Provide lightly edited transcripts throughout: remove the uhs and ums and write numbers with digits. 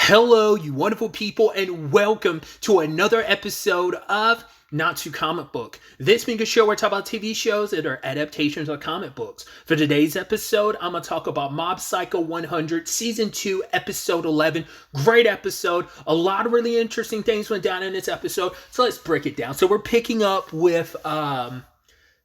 Hello, you wonderful people, and welcome to another episode of Not Too Comic Book. This being a show where I talk about TV shows that are adaptations of comic books. For today's episode, I'm going to talk about Mob Psycho 100, Season 2, Episode 11. Great episode. A lot of really interesting things went down in this episode, so let's break it down. So we're picking up with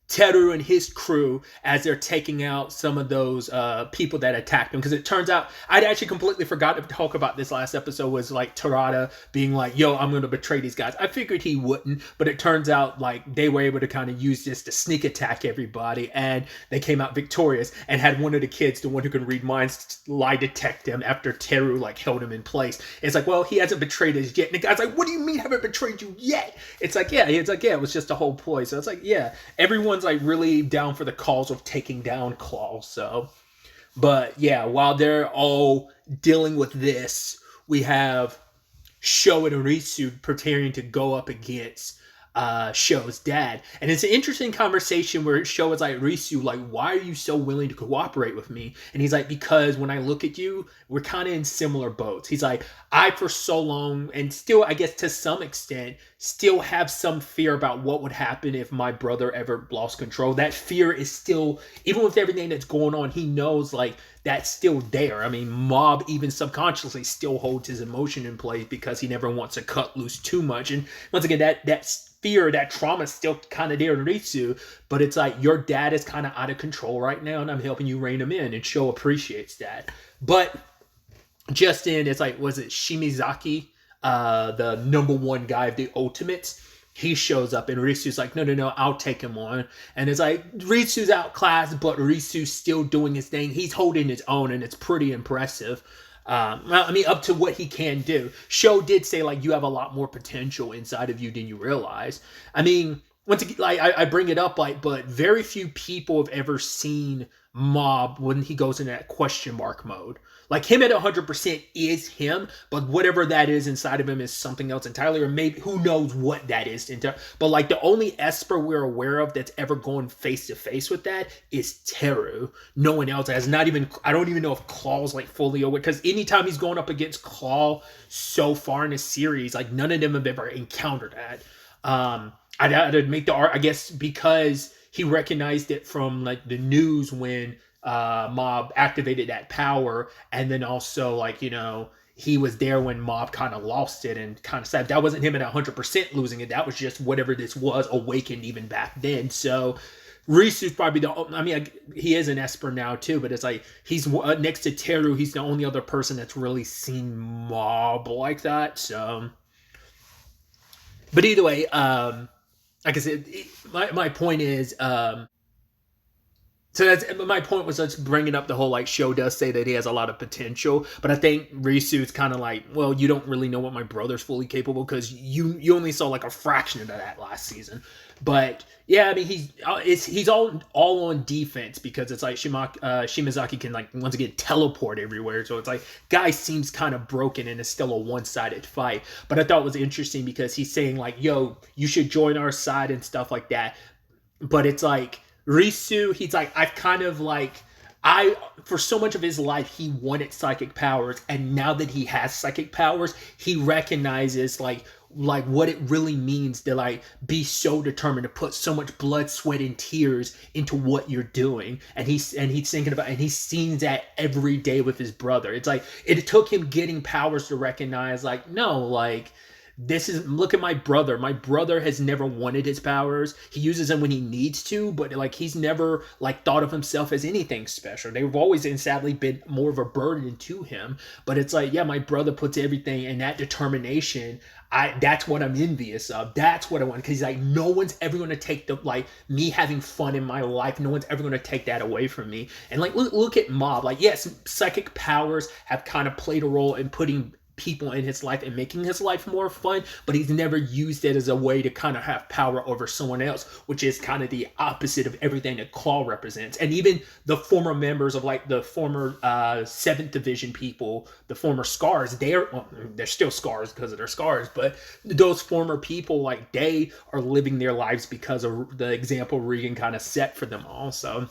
Teru and his crew as they're taking out some of those people that attacked him, because it turns out I'd actually completely forgot to talk about this last episode, was like Tarada being like, yo, I'm gonna betray these guys. I figured he wouldn't, but it turns out like they were able to kind of use this to sneak attack everybody, and they came out victorious and had one of the kids, the one who can read minds, lie detect him after Teru like held him in place. It's like, well, he hasn't betrayed us yet, and the guy's like, what do you mean I haven't betrayed you yet? It's like, yeah, it was just a whole ploy. So it's like, yeah, everyone's like really down for the cause of taking down Claw. So, but yeah, while they're all dealing with this, we have Sho and Arisu preparing to go up against Sho's dad. And it's an interesting conversation where Sho is like, Arisu, like, why are you so willing to cooperate with me? And he's like, because when I look at you, we're kind of in similar boats. He's like, I for so long, and still, I guess to some extent, still have some fear about what would happen if my brother ever lost control. That fear is still, even with everything that's going on, he knows like that's still there. I mean, Mob even subconsciously still holds his emotion in place because he never wants to cut loose too much. And once again, that fear, that trauma is still kind of there in Ritsu, but it's like, your dad is kind of out of control right now, and I'm helping you rein him in, and Sho appreciates that. But just in, it's like, was it Shimizaki, the number one guy of the Ultimates? He shows up and Ritsu's like, no, I'll take him on. And it's like, Ritsu's outclassed, but Ritsu's still doing his thing. He's holding his own, and it's pretty impressive. I mean, up to what he can do. Sho did say, like, you have a lot more potential inside of you than you realize. I mean, once again, like, I bring it up, like, but very few people have ever seen Mob when he goes in that question mark mode. Like, him at 100% is him, but whatever that is inside of him is something else entirely, or maybe who knows what that is. But like, the only Esper we're aware of that's ever gone face to face with that is Teru. No one else has. Not even, I don't even know if Claw's like fully aware, because anytime he's going up against Claw so far in the series, like, none of them have ever encountered that. I'd make the art, I guess, because he recognized it from like the news when Mob activated that power, and then also, like, you know, he was there when Mob kind of lost it and kind of said that wasn't him at 100% losing it. That was just whatever this was awakened even back then. So Risu's probably he is an Esper now too, but it's like, he's next to Teru, he's the only other person that's really seen Mob like that. So, but either way, like I said, my point is, so that's my point, was just bringing up the whole, like, Sho does say that he has a lot of potential, but I think Risu's kind of like, well, you don't really know what my brother's fully capable, because you only saw like a fraction of that last season. But yeah, I mean, he's all on defense, because it's like Shimazaki can, like, once again teleport everywhere, so it's like, guy seems kind of broken and it's still a one-sided fight. But I thought it was interesting because he's saying like, yo, you should join our side and stuff like that. But it's like, Risu, he's like, I've kind of like, for so much of his life, he wanted psychic powers, and now that he has psychic powers, he recognizes like what it really means to like be so determined, to put so much blood, sweat, and tears into what you're doing. And he's thinking about, and he's seeing that every day with his brother. It's like, it took him getting powers to recognize, like, no, like, look at my brother. My brother has never wanted his powers. He uses them when he needs to, but like, he's never like thought of himself as anything special. They've always, and sadly, been more of a burden to him. But it's like, yeah, my brother puts everything in that determination. That's what I'm envious of. That's what I want. Because he's like, no one's ever going to take like, me having fun in my life. No one's ever going to take that away from me. And like, look at Mob. Like, yes, psychic powers have kind of played a role in putting people in his life and making his life more fun, but he's never used it as a way to kind of have power over someone else, which is kind of the opposite of everything that Claw represents. And even the former members of like the former 7th Division people, the former Scars, they're still Scars because of their scars, but those former people, like, they are living their lives because of the example Regan kind of set for them all. So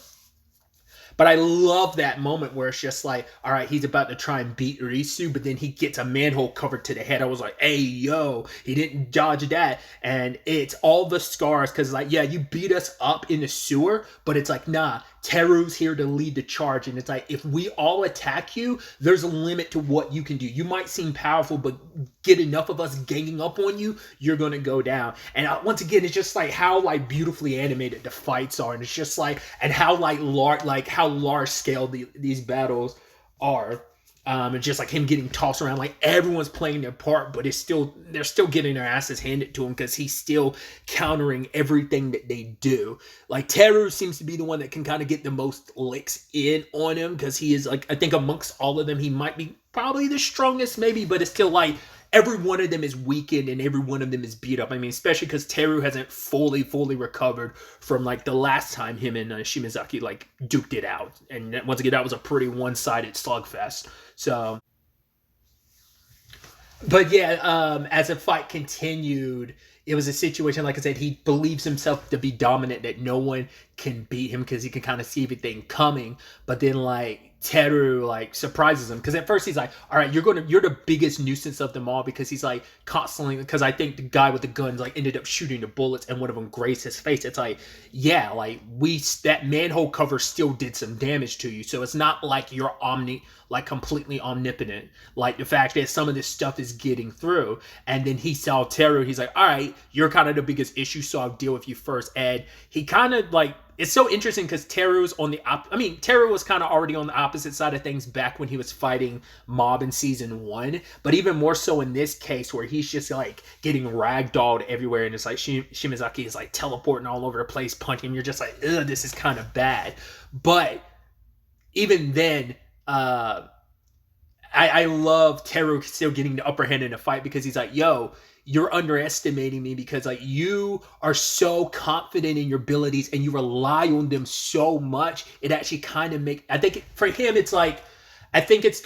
But I love that moment where it's just like, all right, he's about to try and beat Risu, but then he gets a manhole cover to the head. I was like, hey, yo, he didn't dodge that. And it's all the scars because, like, yeah, you beat us up in the sewer, but it's like, nah, Teru's here to lead the charge. And it's like, if we all attack you, there's a limit to what you can do. You might seem powerful, but get enough of us ganging up on you, you're going to go down. And once again, it's just like how like beautifully animated the fights are. And it's just like, and how like large scale these battles are. And just like him getting tossed around, like everyone's playing their part, but they're still getting their asses handed to him because he's still countering everything that they do. Like Teru seems to be the one that can kind of get the most licks in on him because he is like, I think amongst all of them, he might be probably the strongest maybe, but it's still like every one of them is weakened and every one of them is beat up. I mean, especially because Teru hasn't fully recovered from like the last time him and Shimazaki like duked it out. And once again, that was a pretty one-sided slugfest. So, but yeah, as the fight continued, it was a situation, like I said, he believes himself to be dominant, that no one can beat him because he can kind of see everything coming. But then like Teru like surprises him because at first he's like, all right, you're the biggest nuisance of them all because he's like constantly, because I think the guy with the guns like ended up shooting the bullets and one of them grazed his face. It's like, yeah, like that manhole cover still did some damage to you. So it's not like you're completely omnipotent. Like the fact that some of this stuff is getting through. And then he saw Teru, he's like, all right, you're kind of the biggest issue, so I'll deal with you first. And he kind of like, it's so interesting because Teru's on the Teru was kind of already on the opposite side of things back when he was fighting Mob in season 1, but even more so in this case where he's just like getting ragdolled everywhere, and it's like Shimazaki is like teleporting all over the place, punching. You're just like, ugh, this is kind of bad. But even then, I love Teru still getting the upper hand in the fight because he's like, yo, you're underestimating me because like you are so confident in your abilities and you rely on them so much. It actually kind of I think for him, it's like, I think it's,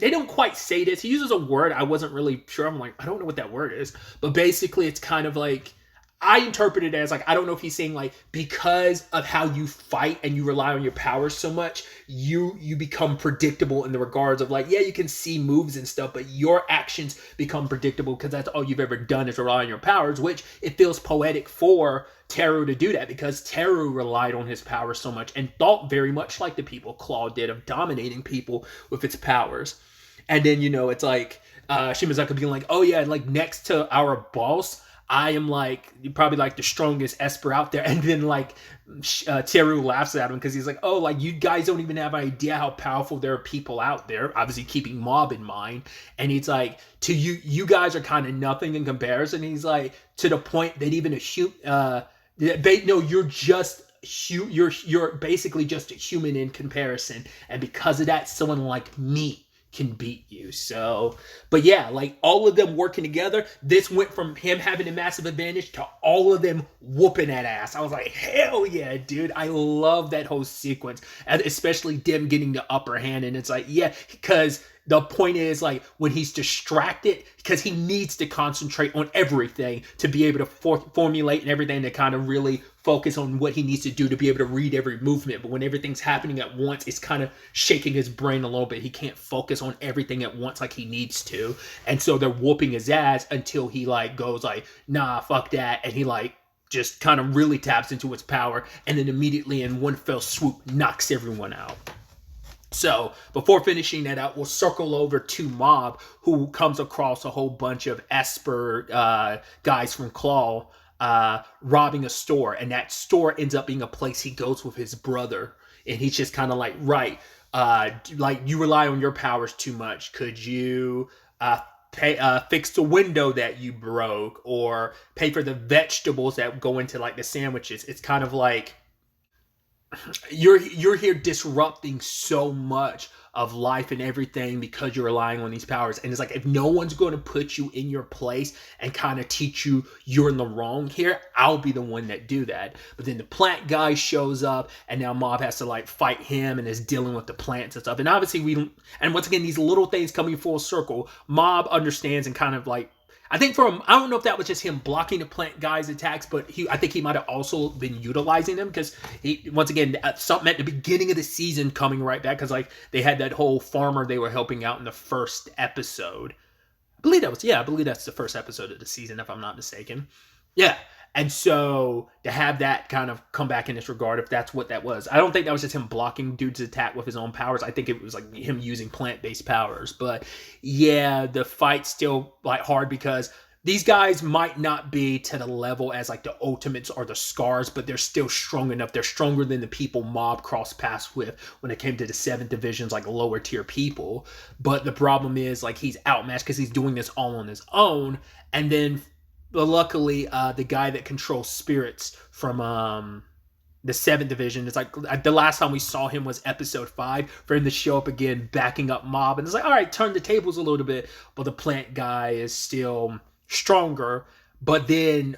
they don't quite say this. He uses a word I wasn't really sure. I'm like, I don't know what that word is. But basically it's kind of like, I interpret it as like, I don't know if he's saying like, because of how you fight and you rely on your powers so much, you become predictable in the regards of like, yeah, you can see moves and stuff, but your actions become predictable because that's all you've ever done is rely on your powers, which it feels poetic for Teru to do that because Teru relied on his powers so much and thought very much like the people Claw did of dominating people with its powers. And then, you know, it's like Shimazaki being like, oh yeah, like next to our boss, I am like probably like the strongest Esper out there. And then like Teru laughs at him because he's like, oh, like you guys don't even have an idea how powerful there are people out there, obviously keeping Mob in mind. And he's like, to you guys are kind of nothing in comparison. He's like, to the point that even you're basically just a human in comparison. And because of that, someone like me can beat you. So, but yeah, like all of them working together, this went from him having a massive advantage to all of them whooping that ass. I was like, hell yeah, dude. I love that whole sequence, and especially them getting the upper hand. And it's like, yeah, because the point is like when he's distracted, because he needs to concentrate on everything to be able to formulate and everything, to kind of really focus on what he needs to do to be able to read every movement. But when everything's happening at once, it's kind of shaking his brain a little bit. He can't focus on everything at once like he needs to. And so they're whooping his ass until he like goes like, nah, fuck that. And he like just kind of really taps into his power. And then immediately in one fell swoop knocks everyone out. So before finishing that out, we'll circle over to Mob, who comes across a whole bunch of Esper guys from Claw robbing a store, and that store ends up being a place he goes with his brother, and he's just kind of like, right, like you rely on your powers too much. Could you fix the window that you broke, or pay for the vegetables that go into like the sandwiches? It's kind of like, you're here disrupting so much of life and everything because you're relying on these powers. And it's like, if no one's going to put you in your place and kind of teach you you're in the wrong here, I'll be the one that do that. But then the plant guy shows up, and now Mob has to like fight him and is dealing with the plants and stuff. And obviously and once again, these little things coming full circle, Mob understands and kind of like, I think I don't know if that was just him blocking the plant guy's attacks, but I think he might have also been utilizing them because once again, something at the beginning of the season coming right back because like they had that whole farmer they were helping out in the first episode. I believe that's the first episode of the season if I'm not mistaken. Yeah. And so to have that kind of come back in this regard, if that's what that was, I don't think that was just him blocking dude's attack with his own powers. I think it was like him using plant-based powers. But yeah, the fight's still like hard because these guys might not be to the level as like the Ultimates or the Scars, but they're still strong enough. They're stronger than the people Mob crossed paths with when it came to the 7th divisions, like lower tier people. But the problem is like he's outmatched because he's doing this all on his own. And then but luckily, the guy that controls spirits from the 7th division, it's like the last time we saw him was episode 5 for him to show up again, backing up Mob. And it's like, all right, turn the tables a little bit. But the plant guy is still stronger. But then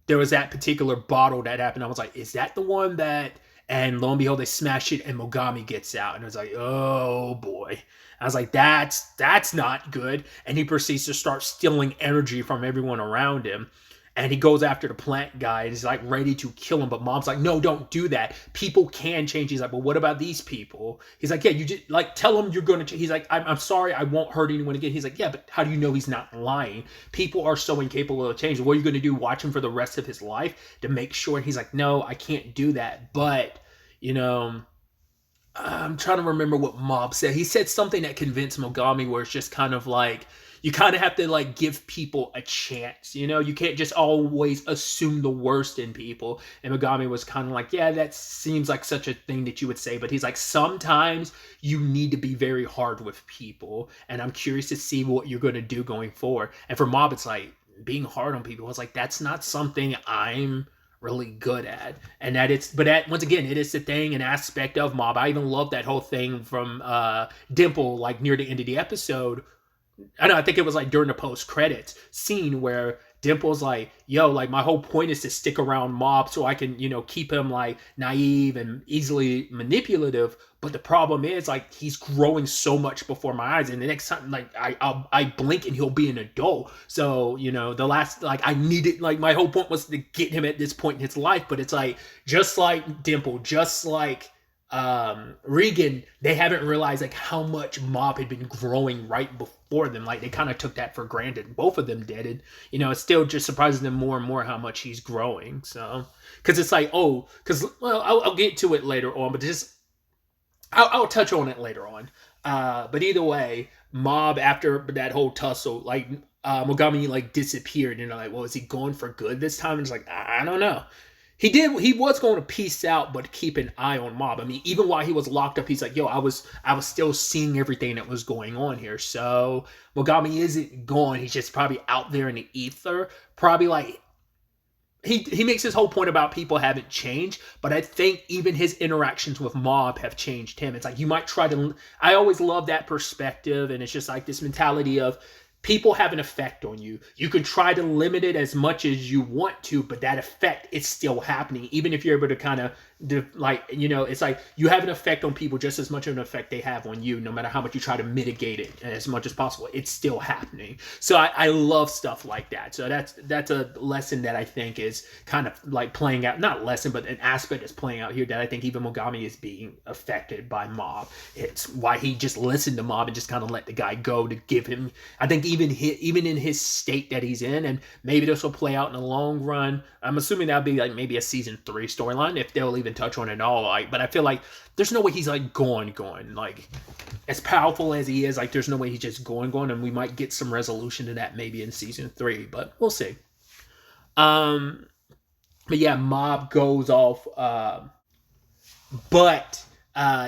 there was that particular bottle that happened. I was like, is that the one that... And lo and behold, they smash it and Mogami gets out. And it was like, oh boy. I was like, that's not good. And he proceeds to start stealing energy from everyone around him. And he goes after the plant guy and he's like ready to kill him. But Mom's like, no, don't do that. People can change. He's like, well, what about these people? He's like, yeah, you just like tell him you're going to change. He's like, I'm sorry, I won't hurt anyone again. He's like, yeah, but how do you know he's not lying? People are so incapable of change. What are you going to do? Watch him for the rest of his life to make sure? And he's like, no, I can't do that. But, you know, I'm trying to remember what Mob said. He said something that convinced Mogami where it's just kind of like, you kind of have to like give people a chance, you know? You can't just always assume the worst in people. And Mogami was kind of like, yeah, that seems like such a thing that you would say. But he's like, sometimes you need to be very hard with people. And I'm curious to see what you're going to do going forward. And for Mob, it's like being hard on people. It's like, that's not something I'm really good at. And once again, it is the thing, an aspect of Mob. I even love that whole thing from Dimple, like near the end of the episode. I think it was like during the post-credits scene where Dimple's like, yo, like my whole point is to stick around Mob so I can, you know, keep him like naive and easily manipulative. But the problem is like he's growing so much before my eyes, and the next time like I blink and he'll be an adult. So, you know, the last like I needed like my whole point was to get him at this point in his life. But it's like just like Dimple, just like Regan, they haven't realized like how much Mob had been growing right before them. Like they kind of took that for granted. Both of them did it. You know, it still just surprises them more and more how much he's growing. So, because it's like, well, I'll get to it later on, but just I'll touch on it later on. But either way, Mob after that whole tussle, like Mogami like disappeared, and they're like, well, is he gone for good this time? And it's like, I don't know. He was going to peace out, but keep an eye on Mob. I mean, even while he was locked up, he's like, yo, I was still seeing everything that was going on here. So Mogami isn't gone. He's just probably out there in the ether. Probably like, he makes his whole point about people haven't changed, but I think even his interactions with Mob have changed him. It's like, you might try to, I always love that perspective. And it's just like this mentality of, people have an effect on you. You can try to limit it as much as you want to, but that effect is still happening. Even if you're able to kind of, like, you know, it's like you have an effect on people just as much of an effect they have on you, no matter how much you try to mitigate it as much as possible. It's still happening. So I love stuff like that. So that's a lesson that I think is kind of like playing out, not lesson, but an aspect that's playing out here that I think even Mogami is being affected by Mob. It's why he just listened to Mob and just kind of let the guy go to give him, I think even in his state that he's in, and maybe this will play out in the long run. I'm assuming that'll be like maybe a season 3 storyline, if they'll even touch on it all. Like, but I feel like there's no way he's like going. Like, as powerful as he is, like there's no way he's just going, and we might get some resolution to that maybe in season 3, but we'll see. But yeah, Mob goes off, but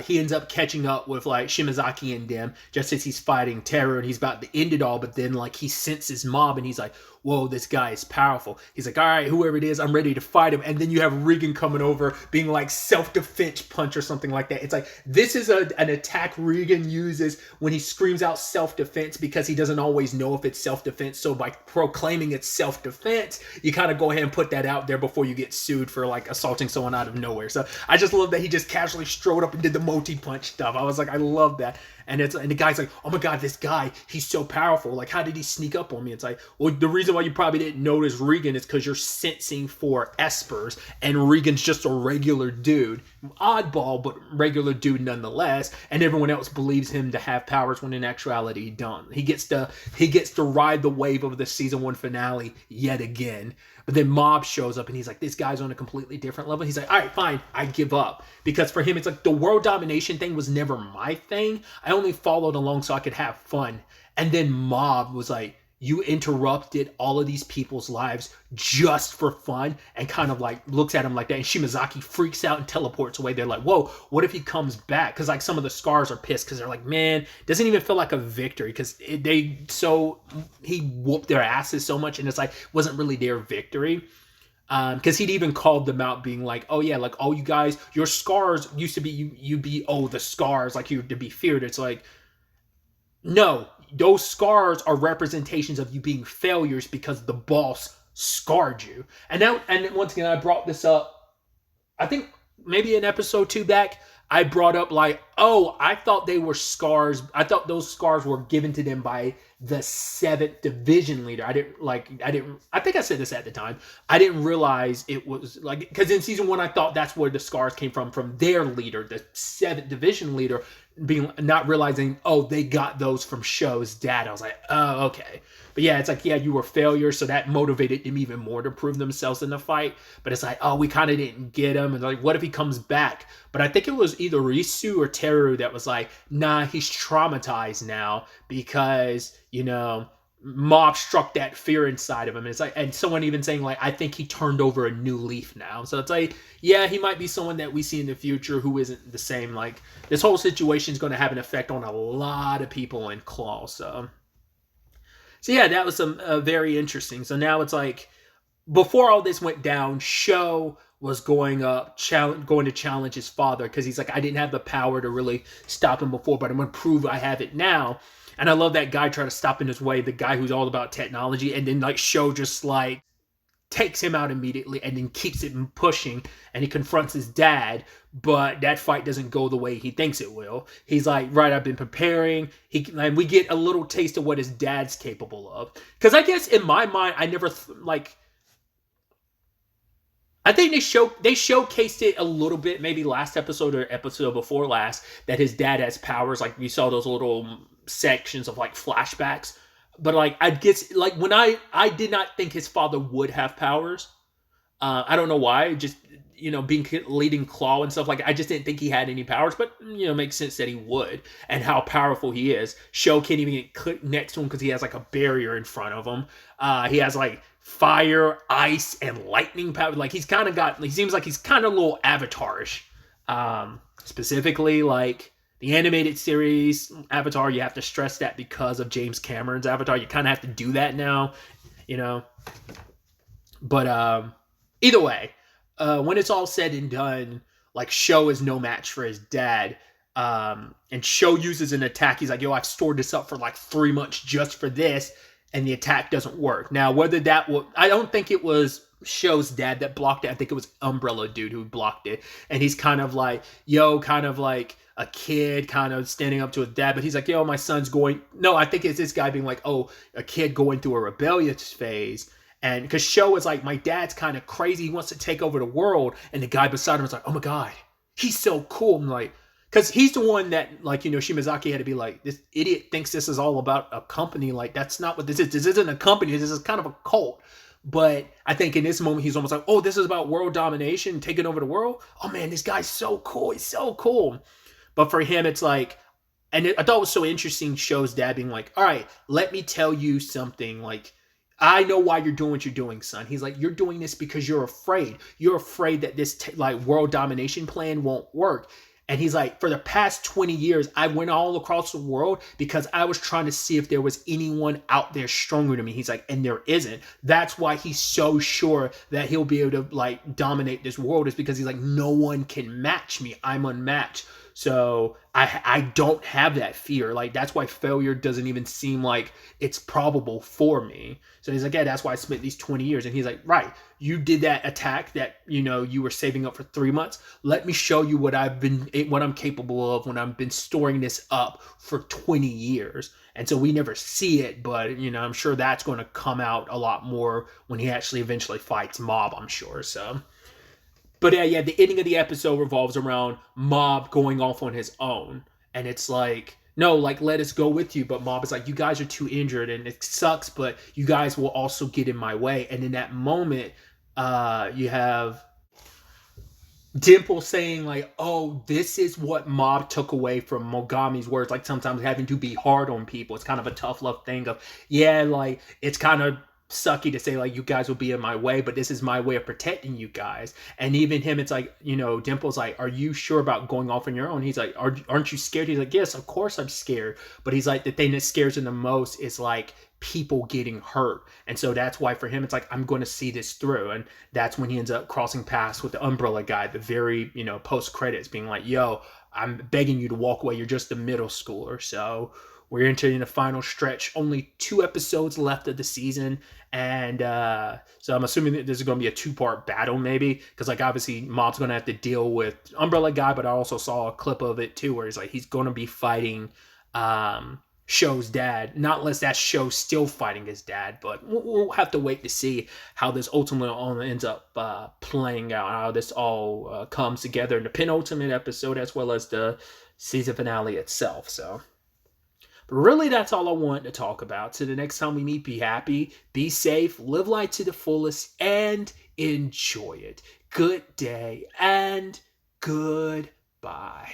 he ends up catching up with like Shimazaki and them just as he's fighting Terror, and he's about to end it all, but then like he senses Mob and he's like, whoa, this guy is powerful. He's like, all right, whoever it is, I'm ready to fight him. And then you have Regan coming over being like self-defense punch or something like that. It's like, this is an attack Regan uses when he screams out self-defense because he doesn't always know if it's self-defense. So by proclaiming it's self-defense, you kind of go ahead and put that out there before you get sued for like assaulting someone out of nowhere. So I just love that he just casually strode up and did the multi-punch stuff. I was like, I love that. And the guy's like, oh my God, this guy, he's so powerful. Like, how did he sneak up on me? It's like, well, the reason why you probably didn't notice Regan is because you're sensing for espers, and Regan's just a regular dude. Oddball, but regular dude nonetheless. And everyone else believes him to have powers when in actuality he don't. He gets to ride the wave of the season 1 finale yet again. But then Mob shows up and he's like, this guy's on a completely different level. He's like, all right, fine, I give up. Because for him, it's like the world domination thing was never my thing. I only followed along so I could have fun. And then Mob was like, you interrupted all of these people's lives just for fun, and kind of like looks at him like that. And Shimazaki freaks out and teleports away. They're like, whoa, what if he comes back? Because like some of the Scars are pissed because they're like, man, doesn't even feel like a victory because he whooped their asses so much, and it's like wasn't really their victory. Because he'd even called them out being like, oh yeah, like, oh, you guys, your Scars used to be, you be, oh, the Scars, like you're to be feared. It's like, no, those Scars are representations of you being failures because the boss scarred you. And once again, I brought this up, I think maybe in episode 2 back, I brought up like, oh, I thought they were Scars. I thought those Scars were given to them by the 7th division leader. I think I said this at the time. I didn't realize it was like, because in season 1, I thought that's where the Scars came from their leader, the 7th division leader, not realizing, oh, they got those from Sho's dad. I was like, oh, okay. But yeah, it's like, yeah, you were failures, so that motivated them even more to prove themselves in the fight. But it's like, oh, we kind of didn't get him. And like, what if he comes back? But I think it was either Risu or Teru that was like, nah, he's traumatized now because, you know, Mob struck that fear inside of him. And it's like, and someone even saying like, I think he turned over a new leaf now. So it's like, yeah, he might be someone that we see in the future who isn't the same. Like, this whole situation is going to have an effect on a lot of people in Claw. So yeah, that was some very interesting. So now it's like, before all this went down, Sho was going to challenge his father because he's like, I didn't have the power to really stop him before, but I'm going to prove I have it now. And I love that guy trying to stop in his way, the guy who's all about technology, and then like Sho just like takes him out immediately and then keeps it pushing, and he confronts his dad, but that fight doesn't go the way he thinks it will. He's like, right, I've been preparing. And we get a little taste of what his dad's capable of. Because I guess in my mind, I never I think they showcased it a little bit, maybe last episode or episode before last, that his dad has powers. Like we saw those little sections of like flashbacks. But like I guess like when I did not think his father would have powers. I don't know why. Just, you know, leading Claw and stuff, like I just didn't think he had any powers. But you know, makes sense that he would, and how powerful he is. Sho can't even get next to him because he has like a barrier in front of him. He has like fire, ice, and lightning power. Like he seems like he's kind of a little Avatar-ish. Specifically, like the animated series Avatar, you have to stress that because of James Cameron's Avatar. You kind of have to do that now, you know. But either way, when it's all said and done, like Sho is no match for his dad. And Sho uses an attack. He's like, yo, I've stored this up for like 3 months just for this. And the attack doesn't work. Now, whether that will, I don't think it was Sho's dad that blocked it. I think it was Umbrella Dude who blocked it. And he's kind of like, yo, kind of like a kid kind of standing up to his dad. But he's like, yo, my son's going. No, I think it's this guy being like, oh, a kid going through a rebellious phase. And because Sho is like, my dad's kind of crazy. He wants to take over the world. And the guy beside him is like, oh my God, he's so cool. I'm like, because he's the one that, like, you know, Shimazaki had to be like, this idiot thinks this is all about a company. Like, that's not what this is. This isn't a company. This is kind of a cult. But I think in this moment, he's almost like, oh, this is about world domination, taking over the world. Oh, man, this guy's so cool. He's so cool. But for him, it's like, and I thought it was so interesting, Sho's dad being like, all right, let me tell you something. Like, I know why you're doing what you're doing, son. He's like, you're doing this because you're afraid. You're afraid that this, like, world domination plan won't work. And he's like, for the past 20 years, I went all across the world because I was trying to see if there was anyone out there stronger than me. He's like, and there isn't. That's why he's so sure that he'll be able to like dominate this world, is because he's like, no one can match me. I'm unmatched. So I don't have that fear. Like, that's why failure doesn't even seem like it's probable for me. So he's like, yeah, that's why I spent these 20 years. And he's like, right, you did that attack that, you were saving up for 3 months. Let me show you what I'm capable of when I've been storing this up for 20 years. And so we never see it, but I'm sure that's going to come out a lot more when he actually eventually fights Mob, I'm sure. So, but yeah, the ending of the episode revolves around Mob going off on his own. And it's like, no, like, let us go with you. But Mob is like, you guys are too injured and it sucks, but you guys will also get in my way. And in that moment, you have Dimple saying, like, oh, this is what Mob took away from Mogami's words, like sometimes having to be hard on people. It's kind of a tough love thing of, yeah, like, it's kind of sucky to say, like, you guys will be in my way, but this is my way of protecting you guys. And even him, it's like, Dimple's like, are you sure about going off on your own? He's like, aren't you scared? He's like, yes, of course I'm scared. But he's like, the thing that scares him the most is, like, people getting hurt. And so that's why for him, it's like, I'm going to see this through. And that's when he ends up crossing paths with the umbrella guy, the very, post credits, being like, yo, I'm begging you to walk away. You're just a middle schooler. So we're entering the final stretch. Only 2 episodes left of the season. And so I'm assuming that this is going to be a 2-part battle, maybe. Because, like, obviously, Mob's going to have to deal with Umbrella Guy. But I also saw a clip of it, too, where he's going to be fighting Show's dad. Not unless that Show's still fighting his dad. But we'll have to wait to see how this ultimately ends up playing out. How this all comes together in the penultimate episode, as well as the season finale itself. So, but really, that's all I wanted to talk about. So the next time we meet, be happy, be safe, live life to the fullest, and enjoy it. Good day and goodbye.